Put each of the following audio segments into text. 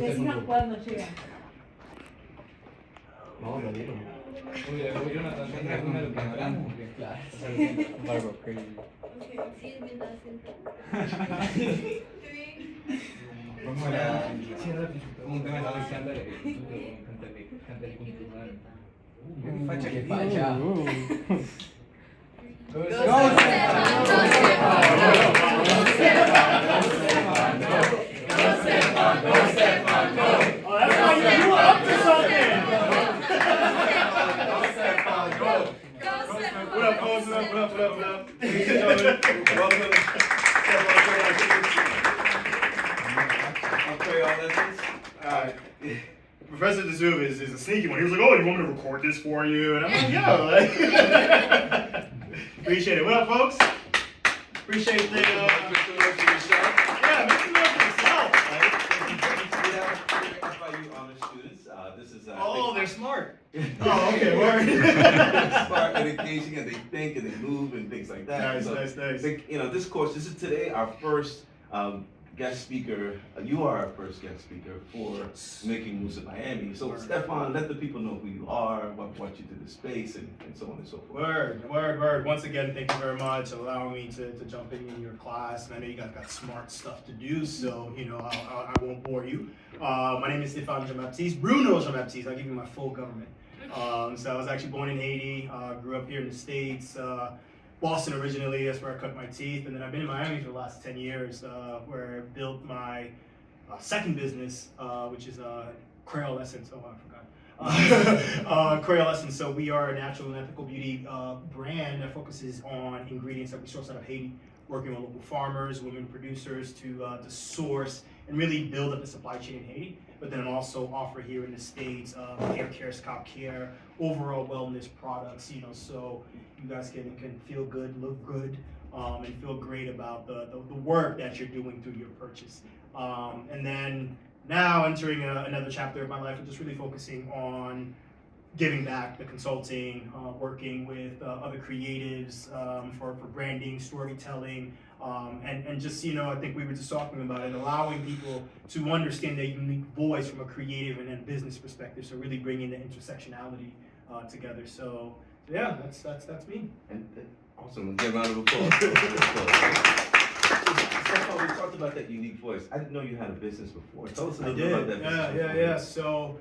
vecinas cuando llegan. No, no digo. Uy, luego Jonathan tendrá que comer lo que hablamos. Claro. Algo que... Sí, es verdad, Vamos a la... Un tema de Alexander y canta el cultural. Qué facha que facha. Go Stephane, go! Oh, that's why you were up to something! What up, folks? What up? Ladies and gentlemen, welcome. I'm Kreyol lessons. Professor Desouvre is a sneaky one. He was like, "Oh, you want me to record this for you?" And I'm like, "Yeah." Like, appreciate it. What up, folks? Appreciate the. Yeah, make some noise for yourself. That's why you honor students. This is. Oh, they're smart. Oh, okay. Word. Smart and engaging, and they think and they move and things like that. Nice. You know, this course. This is today our first guest speaker. You are our first guest speaker for Making Moves in Miami. So, Stephane, let the people know who you are, what brought you to this space, and so on and so forth. Word. Once again, thank you very much for allowing me to jump in your class. And I know you guys got smart stuff to do, so I won't bore you. My name is Stéphane Jean-Baptiste, Bruno Jean-Baptiste. I'll give you my full government. So I was actually born in Haiti, grew up here in the States. Boston originally, that's where I cut my teeth, and then I've been in Miami for the last 10 years, where I built my second business, which is Kreyol Essence. Oh, I forgot. Kreyol Essence. So we are a natural and ethical beauty brand that focuses on ingredients that we source out of Haiti, working with local farmers, women producers to source and really build up the supply chain in Haiti, but then also offer here in the States hair care, scalp care, overall wellness products, so you guys can feel good, look good, and feel great about the work that you're doing through your purchase. And then now entering another chapter of my life, I'm just really focusing on giving back, the consulting, working with other creatives for branding, storytelling, and just, I think we were just talking about it, allowing people to understand their unique voice from a creative and then business perspective, so really bringing the intersectionality together. So yeah, that's me. And awesome. Give a round of applause. Stephane, we talked about that unique voice. I didn't know you had a business before. Tell us a little bit about that business. Yeah. So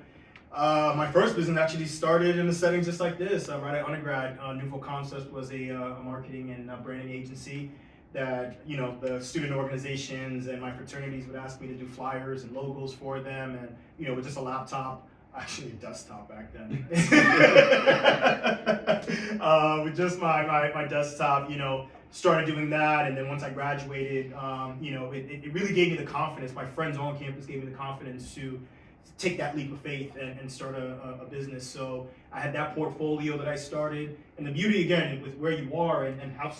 my first business actually started in a setting just like this. Right at undergrad, Nouveau Concepts was a marketing and branding agency that the student organizations and my fraternities would ask me to do flyers and logos for them, and with just a laptop, actually a desktop back then, with just my desktop, started doing that. And then once I graduated, it really gave me the confidence. My friends on campus gave me the confidence to take that leap of faith and start a business. So I had that portfolio that I started, and the beauty again with where you are and how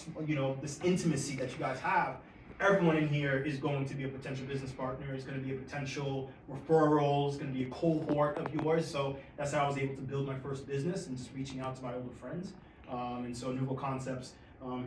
this intimacy that you guys have. Everyone in here is going to be a potential business partner, is going to be a potential referral, is going to be a cohort of yours. So that's how I was able to build my first business and just reaching out to my older friends. And so Nouveau Concepts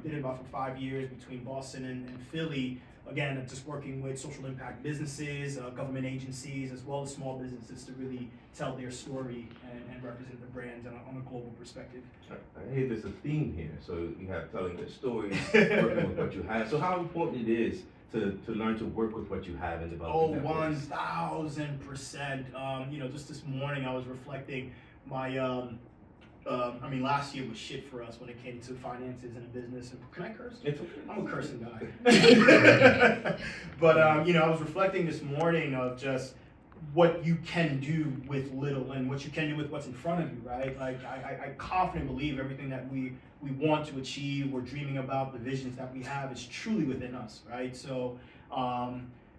did it about for 5 years between Boston and Philly. Again, just working with social impact businesses, government agencies, as well as small businesses to really tell their story and represent the brand on a global perspective. I hear there's a theme here. So you have telling their stories, working with what you have. So how important it is to learn to work with what you have and develop. Oh, 1000%. Just this morning I was reflecting my last year was shit for us when it came to finances and a business. And can I curse? It's okay. I'm a cursing guy. But I was reflecting this morning of just what you can do with little and what you can do with what's in front of you, right? Like I confidently believe everything that we want to achieve, we're dreaming about, the visions that we have is truly within us, right? So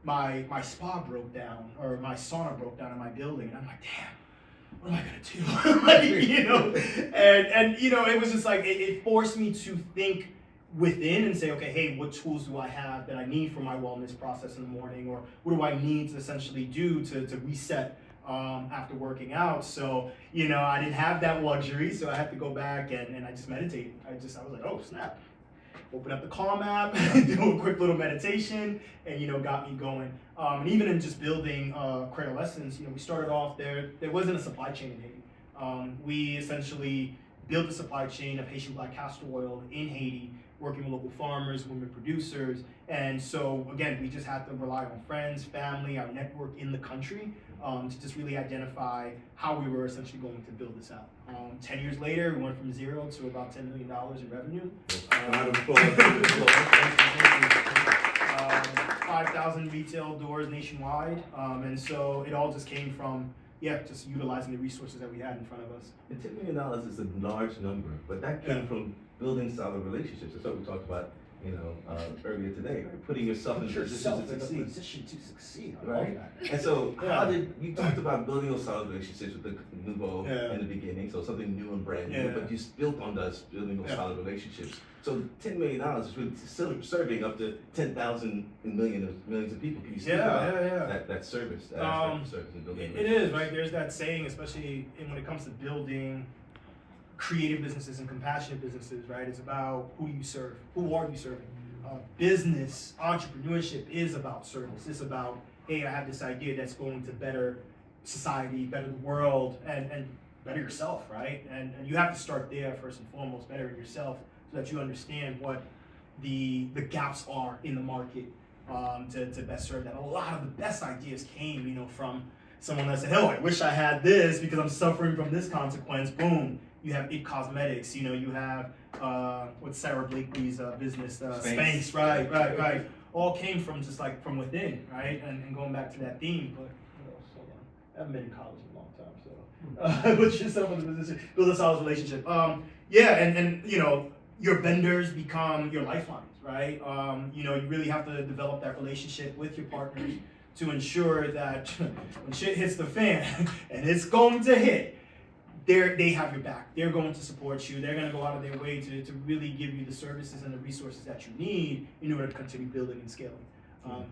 my spa broke down, or my sauna broke down in my building, and I'm like, damn, what am I gonna do? and it was just like it forced me to think within and say, okay, hey, what tools do I have that I need for my wellness process in the morning, or what do I need to essentially do to reset after working out? So I didn't have that luxury, so I had to go back and I just meditated. I was like, oh snap, open up the Calm app, do a quick little meditation, and got me going. And even in just building Kreyol lessons, we started off there wasn't a supply chain in Haiti. We essentially built a supply chain of Haitian black castor oil in Haiti, working with local farmers, women producers. And so again, we just had to rely on friends, family, our network in the country to just really identify how we were essentially going to build this out. 10 years later, we went from zero to about $10 million in revenue. 5,000 retail doors nationwide. And so it all just came from, just utilizing the resources that we had in front of us. And $10 million is a large number, but that came from building solid relationships. That's what we talked about, earlier today, right? Putting yourself in a position to succeed. Right? And so how did, you talked about building those solid relationships with the Nouveau in the beginning, so something new and brand new, but you built on us building those solid relationships. So $10 million is really still serving up to 10,000 and millions of people. Can you speak about that service, that aspect of service and building? It is, right? There's that saying, especially when it comes to building creative businesses and compassionate businesses, right? It's about who you serve. Who are you serving? Business, entrepreneurship is about service. It's about, hey, I have this idea that's going to better society, better the world, and better yourself, right? And you have to start there first and foremost, better yourself, so that you understand what the gaps are in the market to best serve that. A lot of the best ideas came, from someone that said, oh, I wish I had this because I'm suffering from this consequence. Boom. You have It Cosmetics, you have what's Sarah Blakely's business, Spanx, right. All came from just like from within, right? And going back to that theme, but what else? Hold on. I haven't been in college in a long time, so put yourself in the position, build a solid relationship. And your vendors become your lifelines, right? You really have to develop that relationship with your partners to ensure that when shit hits the fan, and it's going to hit, they have your back. They're going to support you. They're going to go out of their way to really give you the services and the resources that you need in order to continue building and scaling.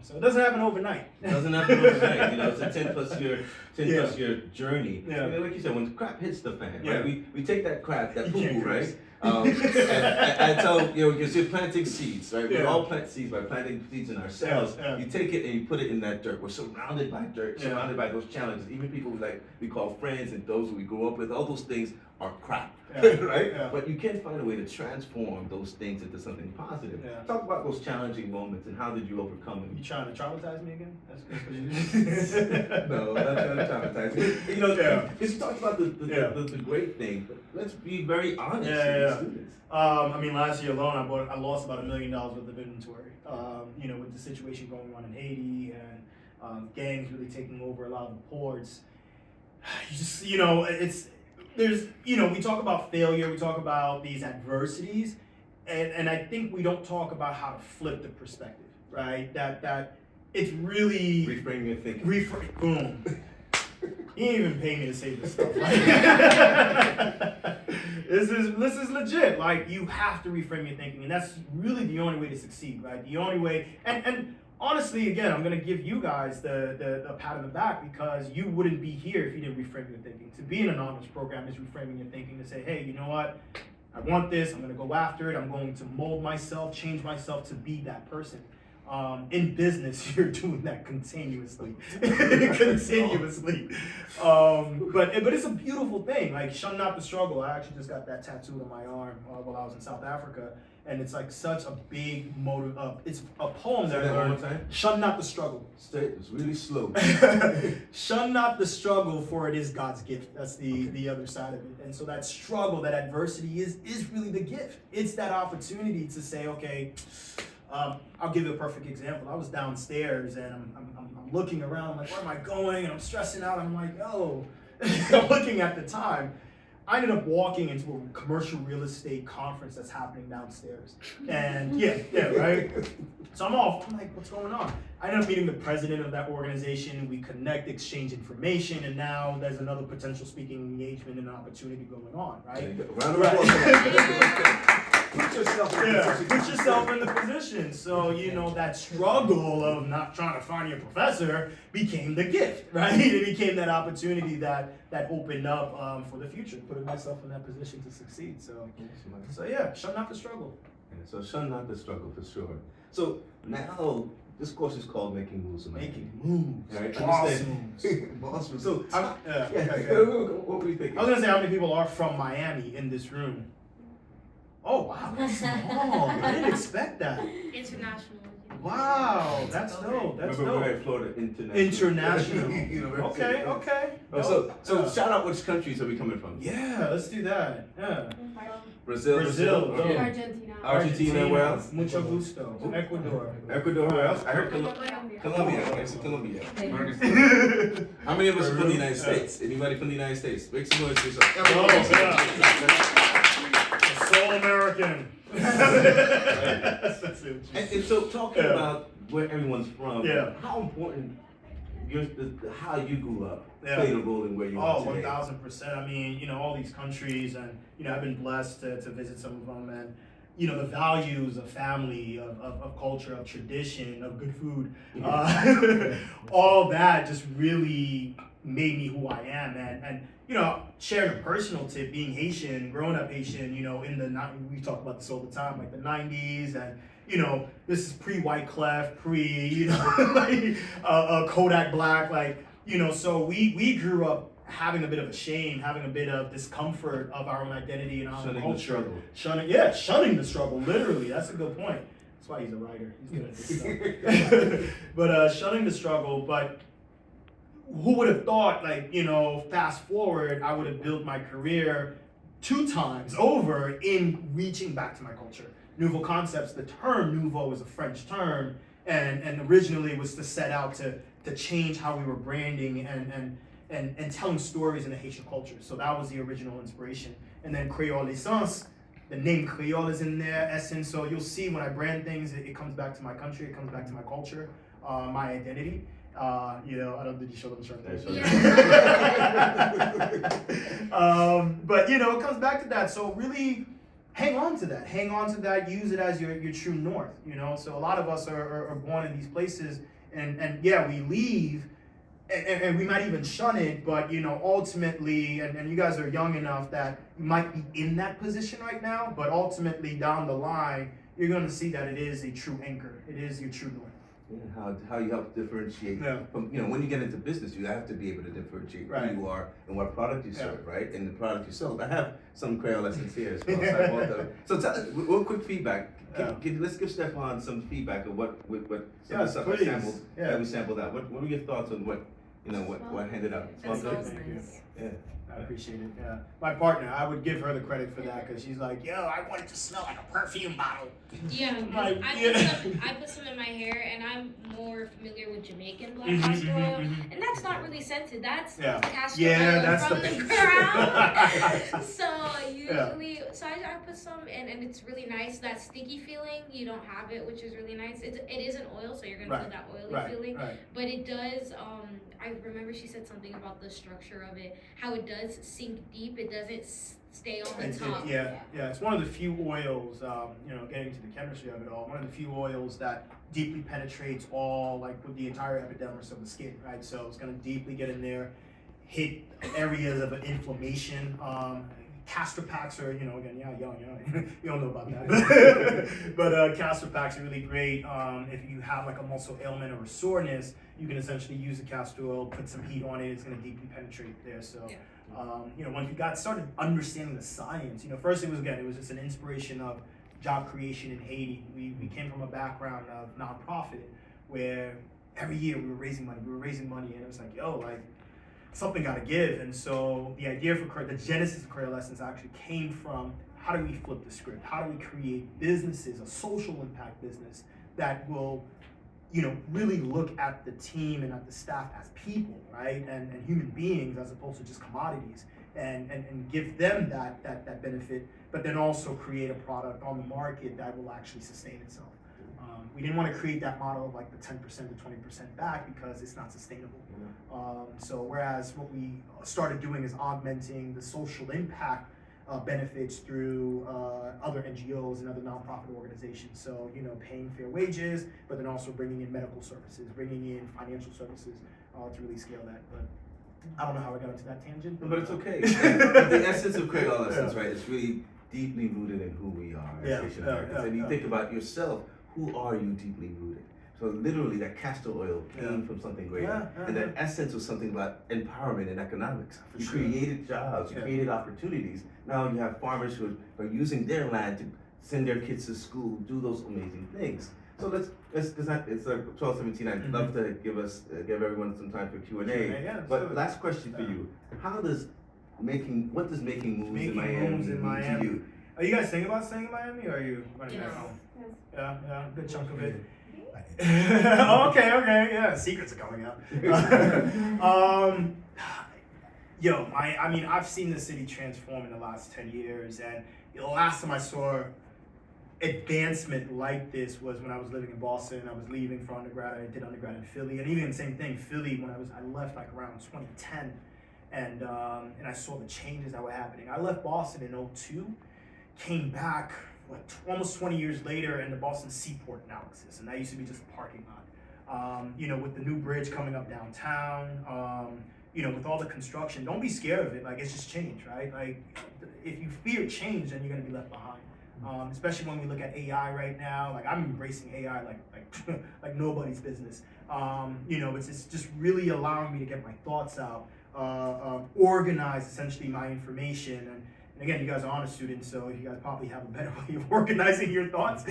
So it doesn't happen overnight. It doesn't happen overnight. It's a 10 plus year journey. Yeah. Like you said, when crap hits the fan, right? We take that crap, that You poo-poo, can't right? And so because you're planting seeds, right? We all plant seeds by planting seeds in ourselves. You take it and you put it in that dirt. We're surrounded by dirt, surrounded by those challenges. Even people we call friends and those who we grew up with, all those things are crap, right? But you can find a way to transform those things into something positive. Talk about those challenging moments and how did you overcome them? You trying to traumatize me again? That's what you No, I'm not trying to traumatize you. Because you talked about the great things, but let's be very honest with the students. Last year alone, I lost about $1 million worth of inventory. With the situation going on in Haiti and gangs really taking over a lot of the ports. We talk about failure, we talk about these adversities, and I think we don't talk about how to flip the perspective, right? That it's really reframe your thinking. Boom. He didn't even pay me to say this stuff, right? This is legit. Like, you have to reframe your thinking, and that's really the only way to succeed, right? The only way, and honestly, again, I'm gonna give you guys the pat on the back because you wouldn't be here if you didn't reframe your thinking. To be in an honors program is reframing your thinking to say, hey, you know what? I want this, I'm gonna go after it, I'm going to mold myself, change myself to be that person. In business, you're doing that continuously. But it's a beautiful thing. Like, shun not the struggle. I actually just got that tattooed on my arm while I was in South Africa. And it's like such a big motive. It's a poem that I learned. Shun not the struggle. It's really slow. Shun not the struggle, for it is God's gift. That's the other side of it. And so that struggle, that adversity is really the gift. It's that opportunity to say, okay, I'll give you a perfect example. I was downstairs and I'm looking around, I'm like, where am I going? And I'm stressing out. I'm like, oh, I'm looking at the time. I ended up walking into a commercial real estate conference that's happening downstairs. And right? So I'm like, what's going on? I ended up meeting the president of that organization. We connect, exchange information, and now there's another potential speaking engagement and an opportunity going on, right? Put yourself in the position. So, that struggle of not trying to find your professor became the gift, right? It became that opportunity that opened up for the future, putting myself in that position to succeed. So shun not the struggle. And so shun not the struggle for sure. So now this course is called Making Moves in Miami. Making moves. Right? Boss Understand? Boss moves. So what were you thinking? I was gonna say how many people are from Miami in this room. Oh wow, that's small. I didn't expect that. International. Wow, that's dope. That's Remember, we're dope. at Florida International. International. University. Okay, okay. Oh, so Dope. shout out which countries are we coming from? Yeah, let's do that. Yeah. Brazil. Brazil. Okay. Argentina. Argentina, where else? Mucho gusto. Ecuador. Ecuador, where else? I heard Colombia. I said Colombia. How many of us are from the United States? Anybody from the United States? Make some noise for yourself. Oh, yeah. Soul American. And so talking about where everyone's from, Yeah. how important how you grew up Yeah. played a role in where you Oh, are today. 1000%. I mean, all these countries, and I've been blessed to visit some of them, and the values of family, of culture, of tradition, of good food, all that just really made me who I am, and sharing a personal tip, being Haitian, growing up Haitian, in the we talk about this all the time, like the 90s, and this is pre-White Clef, like Kodak Black, like so we grew up having a bit of a shame, having a bit of discomfort of our own identity and our own Shunning the culture, struggle. shunning the struggle, literally. That's a good point. That's why he's a writer. He's good at this stuff. But shunning the struggle, but who would have thought, like, fast forward, I would have built my career 2 times over in reaching back to my culture. Nouveau concepts, the term nouveau is a French term, and originally was to set out to change how we were branding and telling stories in the Haitian culture. So that was the original inspiration. And then Kreyol essence, the name Kreyol is in there, essence. So you'll see when I brand things, it comes back to my country, it comes back to my culture, my identity. I don't think you show them certain things. But it comes back to that. So really hang on to that, use it as your true north, So a lot of us are born in these places, and yeah, we leave, and we might even shun it, but ultimately, and you guys are young enough that you might be in that position right now, but ultimately down the line, you're going to see that it is a true anchor. It is your true north. Yeah, how you help differentiate from, when you get into business, you have to be able to differentiate who you are and what product you serve, right? And the product you sell. I have some Kreyol lessons here as well. So I bought them. So tell us, real quick feedback. Let's give Stephane some feedback of what some of the stuff I sampled, that we sampled out. What were your thoughts on what handed out? That smells Thank you. nice. Yeah. I appreciate it. Yeah, my partner, I would give her the credit for that because she's like, yo, I want it to smell like a perfume bottle. Yeah, 'cause Like, I put some in my hair, and I'm more familiar with Jamaican black castor oil, and that's not really scented. That's castor oil that's from the the ground. So usually, so I put some, and it's really nice. That sticky feeling, you don't have it, which is really nice. It is an oil, so you're gonna feel that oily feeling. But it does. I remember she said something about the structure of it, how it does sink deep. It doesn't stay on the top. It's one of the few oils, getting to the chemistry of it all, one of the few oils that deeply penetrates with the entire epidermis of the skin, right? So it's gonna deeply get in there, hit areas of inflammation. Castor packs are, again, you don't know about that. But castor packs are really great. If you have like a muscle ailment or a soreness, you can essentially use the castor oil, put some heat on it, it's gonna deeply penetrate there. So, when you started understanding the science, first it was just an inspiration of job creation in Haiti. We came from a background of nonprofit where every year we were raising money, and it was like, something got to give. And so the idea for the genesis of Kreyol Lessons actually came from, how do we flip the script? How do we create businesses, a social impact business that will, really look at the team and at the staff as people, right? And human beings as opposed to just commodities, and give them that benefit, but then also create a product on the market that will actually sustain itself. We didn't want to create that model of like the 10% to 20% back because it's not sustainable. So whereas what we started doing is augmenting the social impact benefits through other NGOs and other nonprofit organizations. So, paying fair wages, but then also bringing in medical services, bringing in financial services to really scale that. But I don't know how I got into that tangent. But it's okay. The essence of Kreyol Lessons, right? It's really deeply rooted in who we are as Yeah, Haitian yeah, Americans. yeah, And you yeah. think about yourself, who are you deeply rooted? So literally that castor oil came from something greater. And that essence was something about empowerment and economics. You created jobs, you created opportunities. Now you have farmers who are using their land to send their kids to school, do those amazing things. So let's it's like 12:17. I'd love to give everyone some time for Q&A. But last question for you: what does making moves in Miami mean to you? Are you guys thinking about staying in Miami, or are you running back home? Yeah, good chunk of it. Okay, yeah, secrets are coming out. I mean, I've seen the city transform in the last 10 years, and the last time I saw advancement like this was when I was living in Boston. I was leaving for undergrad. I did undergrad in Philly, and even the same thing, Philly, when I left like around 2010, and I saw the changes that were happening. I left Boston in 2002, came back almost 20 years later, and the Boston Seaport now exists, and that used to be just a parking lot. With the new bridge coming up downtown, with all the construction, don't be scared of it. Like, it's just change, right? Like, if you fear change, then you're gonna be left behind. Especially when we look at AI right now. Like, I'm embracing AI like nobody's business. It's just really allowing me to get my thoughts out, organize essentially my information, and again, you guys are honor students, so you guys probably have a better way of organizing your thoughts.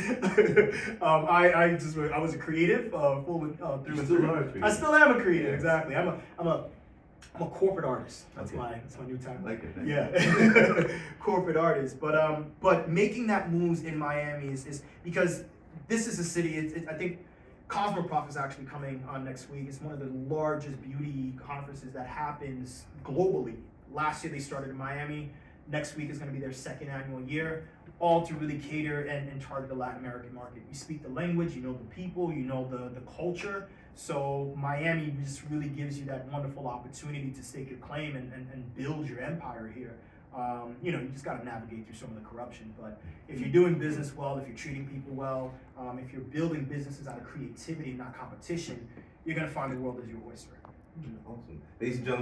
I was a creative, through and through. I still am a creative, exactly. I'm a corporate artist. That's my new title. Like it. Yeah, corporate artist. But making that moves in Miami is because this is a city. I think Cosmoprof is actually coming on next week. It's one of the largest beauty conferences that happens globally. Last year they started in Miami. Next week is going to be their second annual year, all to really cater and target the Latin American market. You speak the language, you know the people, you know the culture. So Miami just really gives you that wonderful opportunity to stake your claim and build your empire here. You just got to navigate through some of the corruption. But if you're doing business well, if you're treating people well, if you're building businesses out of creativity, not competition, you're going to find the world as your oyster. Awesome. Ladies and gentlemen,